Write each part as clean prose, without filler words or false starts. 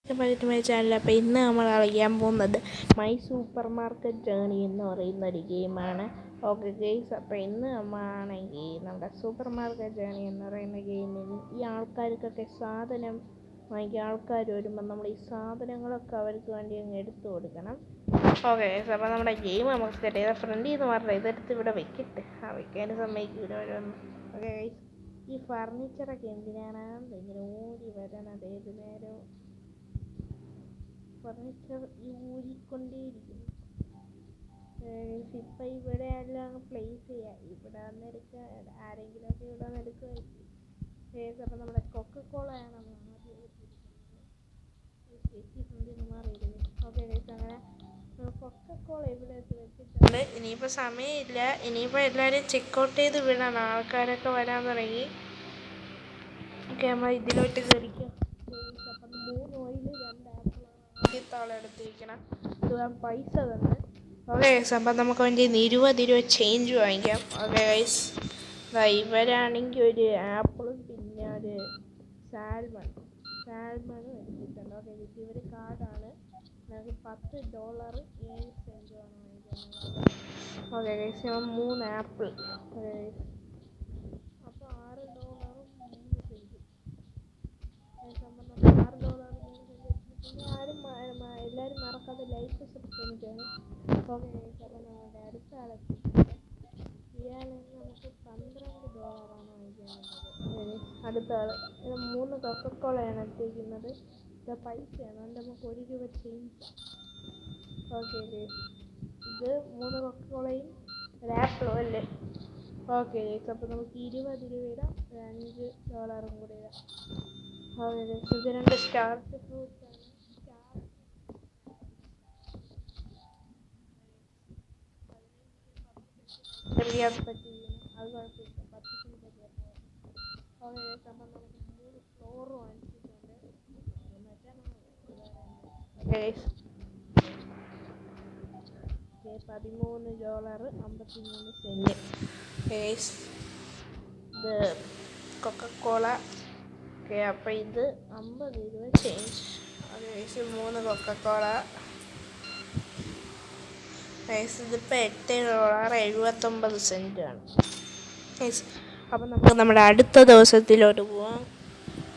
Channel. അപ്പോൾ ഇന്ന് നമ്മൾ കളിക്കാൻ പോകുന്നത് മൈ സൂപ്പർ മാർക്കറ്റ് ജേണി എന്ന് പറയുന്ന ഒരു ഗെയിമാണ്. ഓക്കെ ഗെയിംസ്, അപ്പോൾ ഇന്ന് നമ്മളാണെങ്കിൽ നമ്മുടെ സൂപ്പർ മാർക്കറ്റ് ജേണി എന്ന് പറയുന്ന ഗെയിമിൽ ഈ ആൾക്കാർക്കൊക്കെ സാധനം വാങ്ങിക്കാൻ ആൾക്കാർ വരുമ്പോൾ നമ്മൾ ഈ സാധനങ്ങളൊക്കെ അവർക്ക് വേണ്ടി അങ്ങ് എടുത്തു കൊടുക്കണം. ഓക്കെ ഗൈസ്, അപ്പോൾ നമ്മുടെ ഗെയിം നമുക്ക് സെറ്റ് ചെയ്ത ഫ്രണ്ടിൽ നിന്ന് പറഞ്ഞാൽ ഇതെടുത്ത് ഇവിടെ വെക്കിട്ട് വെക്കാൻ സമ്മതിക്കൂല ഓരോന്ന്. ഓക്കെ ഗൈസ്, ഈ ഫർണിച്ചറൊക്കെ എന്തിനാണ് ഇങ്ങനെ ഓടി വരണത്? ഏത് നേരവും ഫർണിച്ചർ ഊരിക്കൊണ്ടേയിരിക്കുന്നു. ഇപ്പം ഇവിടെ എല്ലാം പ്ലേസ് ചെയ്യാം. ഇവിടെ വന്നെടുക്കുക, ആരെങ്കിലുമൊക്കെ ഇവിടെ വന്നെടുക്കുമായിരിക്കും. അപ്പം നമ്മുടെ കൊക്കക്കോളയാണ് മാറിയത്. ഓക്കെ ഗൈസ്, അങ്ങനെ കൊക്കക്കോള ഇവിടെ വെച്ചിട്ടുണ്ട്. ഇനിയിപ്പോൾ സമയമില്ല, ഇനിയിപ്പോൾ എല്ലാവരും ചെക്കൗട്ട് ചെയ്ത് വിടണം. ആൾക്കാരൊക്കെ വരാൻ തുടങ്ങി. ഓക്കെ, നമ്മൾ ഇതിലോട്ട് കയറിക്കാം. അപ്പം 3 ഓയിൽ 2 ആപ്പിളാണ് ആദ്യത്തെ ആളെടുത്തിരിക്കണം. ഇത് പൈസ തന്നെ. ഓക്കെ ഗൈസ്, അപ്പം നമുക്ക് വേണ്ടി 20 രൂപ ചേഞ്ച് വാങ്ങിക്കാം. ഓക്കെ ഗൈസ്, ഇവരാണെങ്കിൽ ഒരു ആപ്പിളും പിന്നെ ഒരു സാൽമണും എടുത്തിട്ടുണ്ട്. ഓക്കെ ഗൈസ്, ഇവർ കാർഡാണ്. നമുക്ക് $10 7 സെൻറ്റുമാണ് വാങ്ങിക്കാനുള്ളത്. ഓക്കെ ഗൈസ്, ഞാൻ 3 ആപ്പിൾ. ഓക്കെ ഗൈസ്, അപ്പോൾ $6 3 സെൻറ്റ്. എല്ലാവരും മറക്കാതെ ലൈക്ക് സബ്സ്ക്രൈബ് ചെയ്യണം. ഓക്കെ ഗൈസ്, അപ്പോൾ നമ്മുടെ അടുത്ത ആളെത്തിയിട്ടുണ്ട്. ഇയാളെ നമുക്ക് $12 വാങ്ങിക്കാനുള്ളത്. അടുത്ത ആൾ 3 കൊക്കക്കോളയാണ് എത്തിയിരിക്കുന്നത്. ഇത് പൈസയാണ്, അതുകൊണ്ട് നമുക്ക് 1 രൂപ ചേഞ്ച്. ഓക്കെ ഗൈസ്, ഇത് 3 കൊക്കക്കോളയും ഒരു ആപ്പിളും അല്ലേ? ഓക്കെ ഗൈസ്, അപ്പോൾ നമുക്ക് 20 രൂപ ഇടാം, $5 കൂടി ഇടാം. ഓക്കെ ഗൈസ്, ഇത് 2 സ്റ്റാർച്ച് ഫ്രൂട്ട്സാണ്. അത് പറ്റില്ല, അത് കുഴപ്പമില്ല, 10 സെൻറ്റ് കയറുന്നത്. ഓക്കെ ഗൈസ്, അപ്പം നമുക്ക് 3 ഫ്ലോർ വാങ്ങിച്ചിട്ടുണ്ട്. Okay guys, $13.53. ഗൈസ്, ഇത് കൊക്കക്കോള. ഓക്കെ, അപ്പോൾ ഇത് 50 രൂപ change. Okay guys, 3 Coca Cola. Guys, ഇതിപ്പോൾ $8.79 ഗൈസ്. അപ്പം നമുക്ക് നമ്മുടെ അടുത്ത ദിവസത്തിലോട്ട് പോവാം.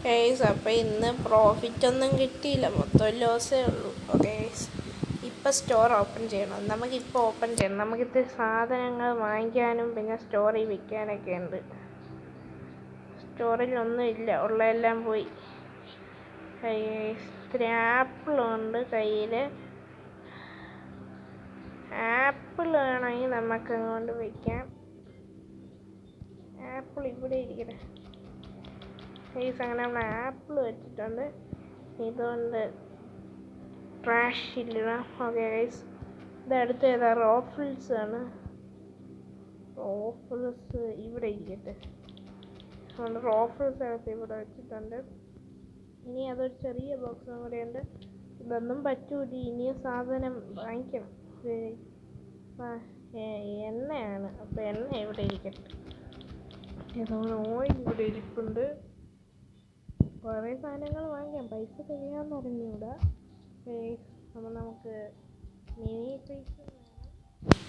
ഗൈസ്, അപ്പോൾ ഇന്ന് പ്രോഫിറ്റൊന്നും കിട്ടിയില്ല, മൊത്തം ലോസേ ഉള്ളൂ. ഓക്കെ ഗൈസ്, ഇപ്പോൾ സ്റ്റോർ ഓപ്പൺ ചെയ്യണം. നമുക്കിപ്പോൾ ഓപ്പൺ ചെയ്യണം. നമുക്കിത് സാധനങ്ങൾ വാങ്ങിക്കാനും പിന്നെ സ്റ്റോറിൽ വിൽക്കാനൊക്കെ ഉണ്ട്. സ്റ്റോറിലൊന്നും ഇല്ല, ഉള്ളതെല്ലാം പോയി. ഇത്തിരി ആപ്പിളുണ്ട് കയ്യിൽ. ആപ്പിൾ വേണമെങ്കിൽ നമുക്ക് അങ്ങോട്ട് വയ്ക്കാം. ആപ്പിൾ ഇവിടെ ഇരിക്കട്ടെ ഗൈസ്. അങ്ങനെ നമ്മൾ ആപ്പിൾ വെച്ചിട്ടുണ്ട്. ഇതുകൊണ്ട് ട്രാഷ് ഇല്ല. ഓക്കെ ഗൈസ്, ഇതടുത്ത് ഏതാ റോഫിൾസ് ആണ്. റോഫിൾസ് ഇവിടെ ഇരിക്കട്ടെ. അതുകൊണ്ട് റോഫിൾസ് അകത്ത് ഇവിടെ വെച്ചിട്ടുണ്ട്. ഇനി അതൊരു ചെറിയ ബോക്സും കൂടെ ഉണ്ട്. ഇതൊന്നും പറ്റൂല, ഇനിയും സാധനം വാങ്ങിക്കണം. എണ്ണയാണ്, അപ്പോൾ എണ്ണ ഇവിടെ ഇരിക്കട്ടെ. ഓയിൽ ഇവിടെ ഇരിപ്പുണ്ട്. കുറേ സാധനങ്ങൾ വാങ്ങിക്കാം, പൈസ തികയാന്ന് അറിഞ്ഞൂടാ. അപ്പോൾ നമുക്ക് മിനി പൈസ വേണം.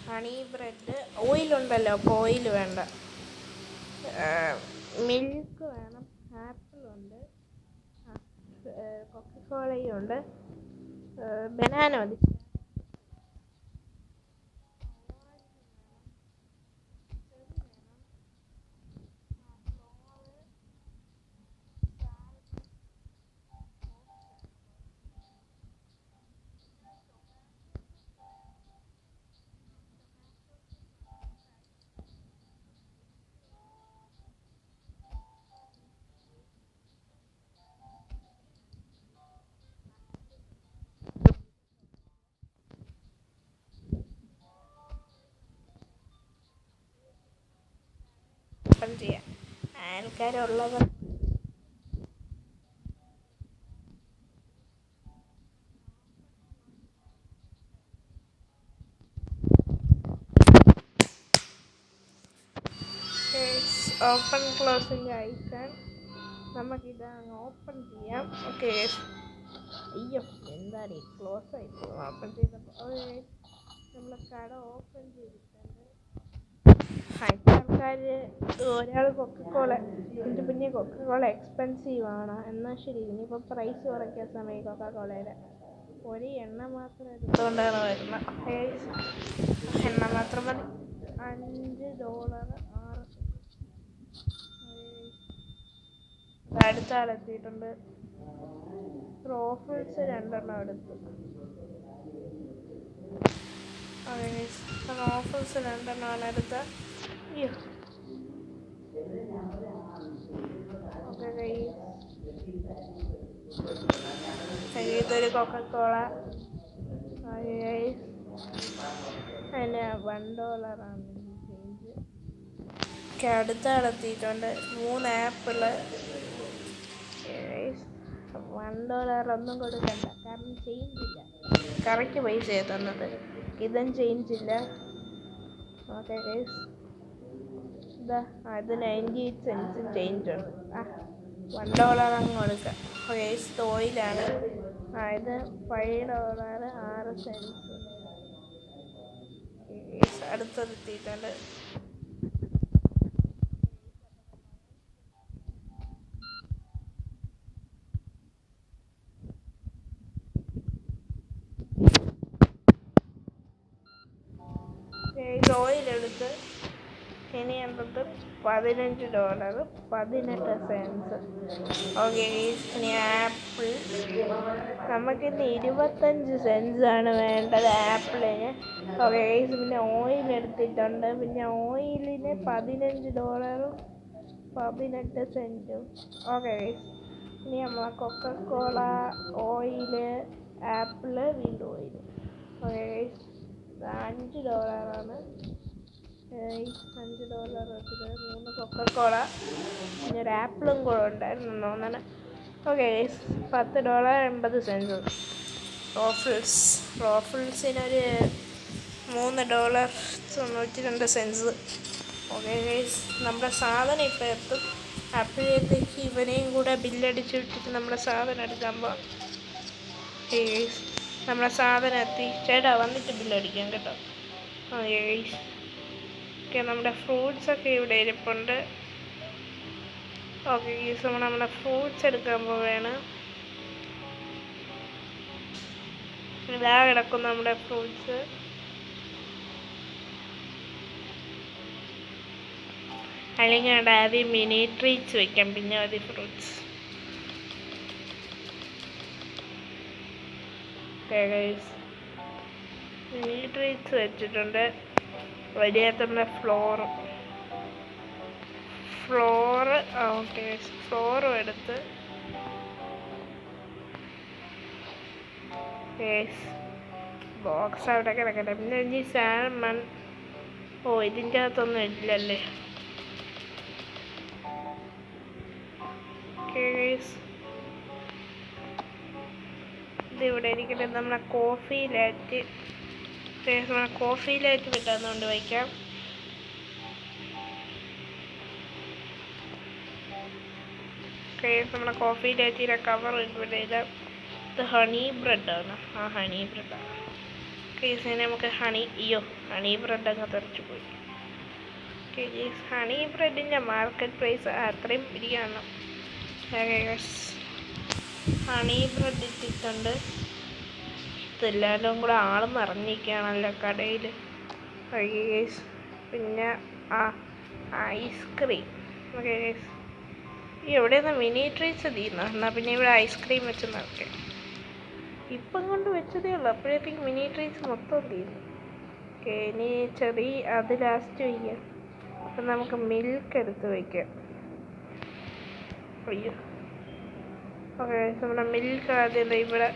ഹണി ബ്രെഡ്, ഓയിലുണ്ടല്ലോ അപ്പോൾ ഓയിൽ വേണ്ട. മിൽക്ക് വേണം, ആപ്പിളുണ്ട്, കൊക്കക്കോളയും ഉണ്ട്, ബനാന മതി. ഓപ്പൺ ചെയ്യാം ആൾക്കാരുള്ളത്. ഓപ്പൺ ക്ലോസിൻ്റെ ഐക്കൺ നമുക്കിത് അങ്ങ് ഓപ്പൺ ചെയ്യാം. ഓക്കെ, അയ്യോ എന്താടേ ക്ലോസ് ആയി പോകും ഓപ്പൺ ചെയ്തപ്പോൾ നമ്മൾ കട ഓപ്പൺ ചെയ്തിട്ടുണ്ട്. ആൾക്കാർ ഒരാൾ കൊക്കക്കോള എൻ്റെ പിന്നെ കൊക്കക്കോള എക്സ്പെൻസീവ് ആണ്. എന്നാൽ ശരി ഇനിയിപ്പോൾ പ്രൈസ് കുറയ്ക്കാൻ സമയം കൊക്കക്കോളയുടെ ഒരു എണ്ണ മാത്രം എടുത്തുകൊണ്ടാണ് വരുന്നത്. എണ്ണ മാത്രം മതി. $5 6 അടുത്ത ആളെത്തിയിട്ടുണ്ട്. റോഫിൾസ് 2 എടുത്തു. റോഫിൾസ് 2 എടുത്ത. ഇതൊരു കൊക്കക്കോള. അതിന് $1 ചേഞ്ച്. അടുത്ത ആളെത്തിയിട്ടുണ്ട്. 3 ആപ്പിള്. $1 ഒന്നും കൊടുക്കണ്ട, കാരണം ചേഞ്ച് ഇല്ല. കറക്റ്റ് പൈസയാണ് തന്നത്. ഇതും ചേഞ്ച് ഇല്ല. ഓക്കെ ഗൈസ്, ഇത് 98 സെൻറ്റ്സും ചേഞ്ച് ഉണ്ട്. $1 അങ്ങ് കൊടുക്കാം. ഗൈസ് ഓയിലാണ്. ഇത് $5 6 സെൻറ്റ്സ്. അടുത്തെത്തിയിട്ടുണ്ട്. ഓയിലെടുത്ത് ഇനി എന്തൊട്ട് $15 18 സെൻറ്റ്സ്. ഓക്കെ, ഇനി ആപ്പിൾ നമുക്കിന്ന് 25 സെൻറ്റ്സാണ് വേണ്ടത് ആപ്പിളിന്. ഓക്കെ, പിന്നെ ഓയിൽ എടുത്തിട്ടുണ്ട്. പിന്നെ ഓയിലിന് $15 18 സെൻറ്റും. ഓക്കെ, ഇനി നമ്മൾ കൊക്കക്കോള, ഓയില്, ആപ്പിള്, വീണ്ടും ഓയിൽ. ഓക്കെ, $5 $5 വെച്ചിട്ട് 3 കൊക്കക്കോള, പിന്നെ ഒരു ആപ്പിളും കൂടെ ഉണ്ടായിരുന്നു തോന്നണം. ഓക്കെ, $10 80 സെൻറ്റ്സ്. റോഫിൾസിനൊരു $3 92 സെൻറ്റ്സ്. ഓക്കെ ഗൈസ്, നമ്മുടെ സാധനം ഇപ്പോൾ എത്തും. അപ്പോഴത്തേക്ക് ഇവനെയും കൂടെ ബില്ലടിച്ച് വിട്ടിട്ട് നമ്മുടെ സാധനം എടുക്കാൻ പോകാം. ഗൈസ്, നമ്മുടെ സാധനം എത്തി. ചേട്ടാ വന്നിട്ട് ബില്ലടിക്കാം കേട്ടോ. ഗൈസ്, ഓക്കെ, നമ്മുടെ ഫ്രൂട്ട്സൊക്കെ ഇവിടെ ഇരിപ്പുണ്ട്. ഓക്കെ ഗൈസ്, നമ്മൾ നമ്മുടെ ഫ്രൂട്ട്സ് എടുക്കാൻ പോവുകയാണ്. ഇതാ കിടക്കും നമ്മുടെ ഫ്രൂട്ട്സ്. അല്ലെങ്കിൽ അവിടെ ആദ്യം മിനി ട്രീറ്റ്സ് വയ്ക്കാം, പിന്നെ മതി ഫ്രൂട്ട്സ്. മിനി ട്രീറ്റ്സ് വെച്ചിട്ടുണ്ട്. വലിയകത്ത് നമ്മുടെ ഓക്കെ, ഫ്ലോറും എടുത്ത്. ബോക്സ് അവിടെ കിടക്കട്ടെ. പിന്നെ ഈ സാൽമൺ, ഇതിൻ്റെ അകത്തൊന്നും ഇല്ലല്ലേ. ഇതിവിടെ ഇരിക്കട്ടെ. നമ്മളെ കോഫിയിലായിട്ട് കിട്ടാന്നുകൊണ്ട് വയ്ക്കാം. നമ്മളെ കോഫിയിലാറ്റിയുടെ കവർ ഇവിടെ ഇല്ല. ഇത് ഹണി ബ്രെഡാണ്. ഹണി ബ്രെഡാണ് കേസിന് നമുക്ക് ഹണി ബ്രെഡ് അങ്ങ് തെറിച്ചു പോയി. ഹണി ബ്രെഡിൻ്റെ മാർക്കറ്റ് പ്രൈസ് അത്രയും പിരിയാണ്. ഹണി ബ്രെഡ് ഇട്ടിട്ടുണ്ട്. ഇതെല്ലാവരും കൂടെ ആൾ നിറഞ്ഞിരിക്കുകയാണല്ലോ കടയിൽ. പിന്നെ ഐസ്ക്രീം. ഓക്കെ, എവിടെയാണ് മിനി ട്രീറ്റ്സ് തീർന്നു. എന്നാൽ പിന്നെ ഇവിടെ ഐസ്ക്രീം വെച്ച് നടക്കാം. ഇപ്പം കൊണ്ട് വെച്ചതേ ഉള്ളൂ, അപ്പോഴത്തേക്ക് മിനി ട്രീറ്റ്സ് മൊത്തം തീർന്നു. ഓക്കെ, ഇനി അത് ലാസ്റ്റ് വയ്ക്കാം. അപ്പം നമുക്ക് മിൽക്ക് എടുത്ത് വയ്ക്കാം. ഓക്കെ, നമ്മുടെ മിൽക്ക് ആദ്യം ഇവിടെ.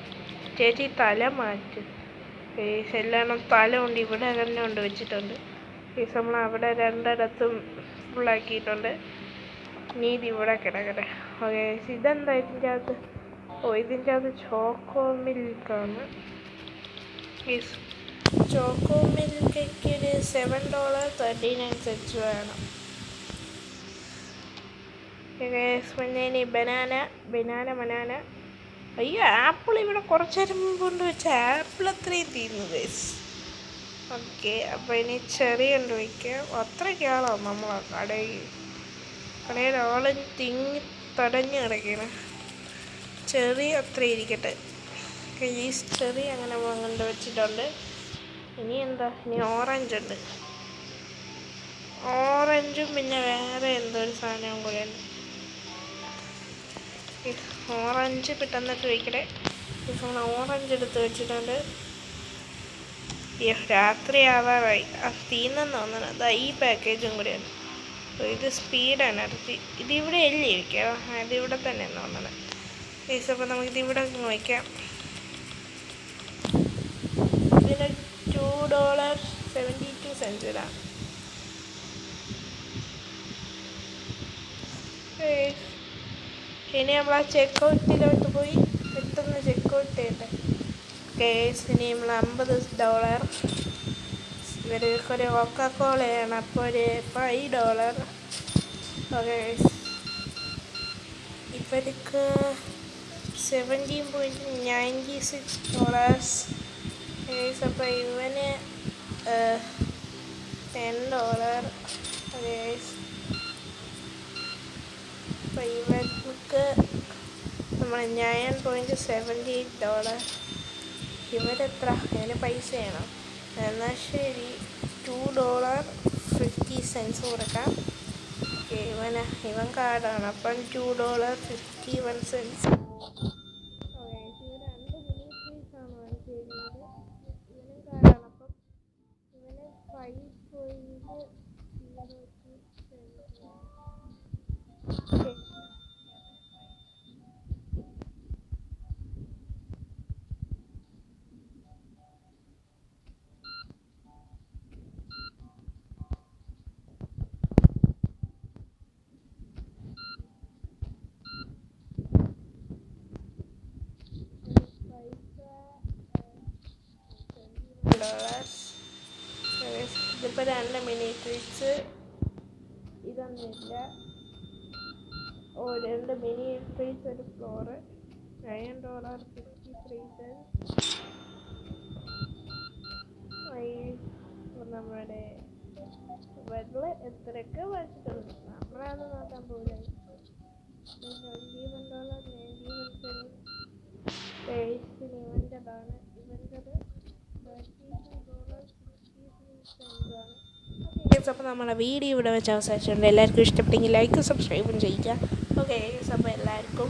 ചേച്ചി തല മാറ്റും. എല്ലാം തല കൊണ്ട് ഇവിടെ തന്നെ കൊണ്ട് വെച്ചിട്ടുണ്ട്. നമ്മൾ അവിടെ 2 ഫുള്ളാക്കിയിട്ടുണ്ട്. നീതി ഇവിടെ കിടക്കട്ടെ. ഓക്കെ, ഇതെന്താ ഇതിൻ്റെ അകത്ത്? ഇതിൻ്റെ അകത്ത് ചോക്കോ മിൽക്കാണ്. ചോക്കോ മിൽക്കൊക്കെ ഒരു $7.39 വേണം. പിന്നെ ഇനി ബനാന അയ്യോ ആപ്പിൾ ഇവിടെ കുറച്ച് നേരം മുമ്പ് കൊണ്ട് വെച്ച ആപ്പിൾ അത്രയും തീർന്നു ഗൈസ്. ഓക്കെ അപ്പോൾ ഇനി ചെറി കൊണ്ട് വയ്ക്കാം. അത്രയ്ക്കാണോ നമ്മളെ കടയിൽ ആളും തിങ്ങി തടഞ്ഞ് കിടക്കുകയാണ്. ചെറി അത്ര ഇരിക്കട്ടെ ഗൈസ്. ചെറി അങ്ങനെ കൊണ്ട് വെച്ചിട്ടുണ്ട്. ഇനി എന്താ, ഇനി ഓറഞ്ച് ഉണ്ട്. ഓറഞ്ചും പിന്നെ വേറെ എന്തോ ഒരു സാധനവും കൂടെയുണ്ട്. ഓറഞ്ച് പെട്ടെന്നിട്ട് വയ്ക്കട്ടെ. നമ്മൾ ഓറഞ്ച് എടുത്ത് വെച്ചിട്ടുണ്ട്. രാത്രി ആവാറായി. തീർന്നെന്ന് തോന്നണം. അതാ ഈ പാക്കേജും കൂടെയാണ്. ഇത് സ്പീഡാണ്. ഇതിവിടെ അല്ലേ ഇരിക്കുക? ഇതിവിടെ തന്നെ തോന്നണം ഗൈസ്. അപ്പോൾ നമുക്കിതിവിടെ വയ്ക്കാം. ഇതിന് $2.72 ഇടാം. ഇനി നമ്മൾ ആ ചെക്കൗട്ടിലോട്ട് പോയി പെട്ടെന്ന് ചെക്കൗട്ട് ചെയ്യട്ടെ കേസ്. ഇനി നമ്മൾ $50. ഇവർക്കൊരു കൊക്കക്കോളയാണ്, അപ്പോൾ ഒരു $5. ഓക്കെ ഇവർക്ക് $17.96. അപ്പോൾ ഇവന് $10. അപ്പോൾ ഇവർക്ക് നമ്മൾ $9.78. ഇവരെത്ര? അതിന് പൈസ ചെയ്യണം. എന്നാൽ ശരി, $2.50 കൊടുക്കാം. ഓക്കെ ഇവൻ കാർഡാണ്, അപ്പം $2.51. ഓക്കെ ഇവർ 2 മിനിറ്റ്സാണ് വാങ്ങിച്ചിരിക്കുന്നത്. ഇവനും കാർഡാണ്, അപ്പം ഇവന് 5.02. ഓക്കെ ഇതിപ്പോൾ 2 മിനിറ്റ്സ്. ഇതൊന്നുമില്ല. 2 മിനിറ്റ്സ് ഒരു ഫ്ലോറ്. $9.53. നമ്മുടെ വെള്ളം എത്രയൊക്കെ വാങ്ങിച്ചിട്ടുണ്ട്, നമ്മളത് നോക്കാൻ പോകില്ല. $21.91. ഇവൻ്റെതാണ്. ഇവൻ്റെത് $32.63. അപ്പോൾ നമ്മളെ വീഡിയോ ഇവിടെ വെച്ച് അവസാനിച്ചിട്ടുണ്ട്. എല്ലാവർക്കും ഇഷ്ടപ്പെട്ടെങ്കിൽ ലൈക്കും സബ്സ്ക്രൈബും ചെയ്യുക. ഓക്കെ അപ്പോൾ എല്ലാവർക്കും